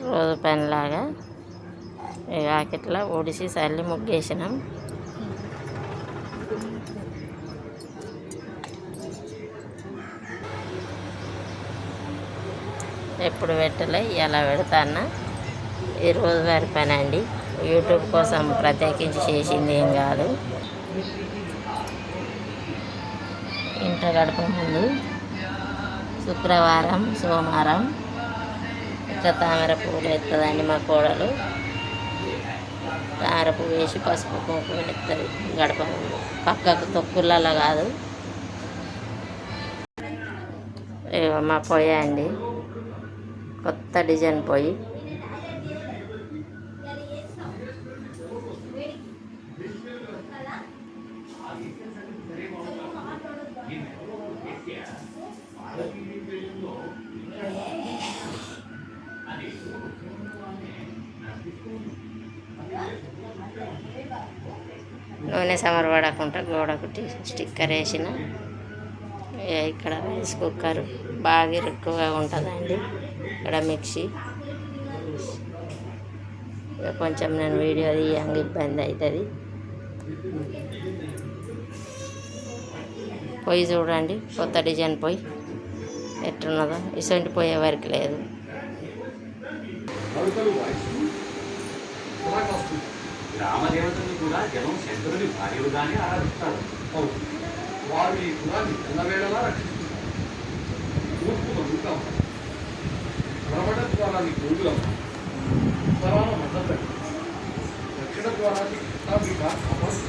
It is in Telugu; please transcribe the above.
రోజు పనిలాగా ఇక ఆకిట్లా ఊడిసి చల్లి ముగ్గేసినాం. ఎప్పుడు పెట్టలే, ఇలా పెడతాన్నా. ఇది రోజువారి పని అండి. యూట్యూబ్ కోసం ప్రత్యేకించి చేసింది ఏం కాదు. ఇంట గడప ముందు శుక్రవారం, సోమవారం ఇట్లా తామర పువ్వులు ఎత్తుందండి మా కోడలు. తామర పువ్వు వేసి పసుపు కుంకుమ ఎత్తుంది గడప ముందు, పక్కకు తొక్కులలో కాదు. మా పొయ్యి అండి, కొత్త డిజైన్ పొయ్యి. నూనె సమరపడకుండా గోడకు స్టిక్కర్ వేసిన. ఇక్కడ రైస్ కుక్కర్ బాగా ఇరుక్కుగా ఉంటుందండి. ఇక్కడ మిక్సీ. కొంచెం నేను వీడియో తీయంగా ఇబ్బంది అవుతుంది. పొయ్యి చూడండి, కొత్త డిజైన్ పొయ్యి ఎట్టున్నదో. ఇసొంటి పొయ్యి ఎవరికి లేదు. గ్రామదేవతను కూడా జనం శంకరుని భార్యలుగానే ఆరాధిస్తారు. వారు ఈ కులాన్ని ఎల్లవేళలా రక్షిస్తున్నారు. తూర్పున దుర్గమ్మ, ప్రవణ ద్వారాన్ని గోగులమ్మ, ఉత్తరాన మద్దతు, దక్షిణ ద్వారాన్ని కృష్ణాంబిక అమర్చి,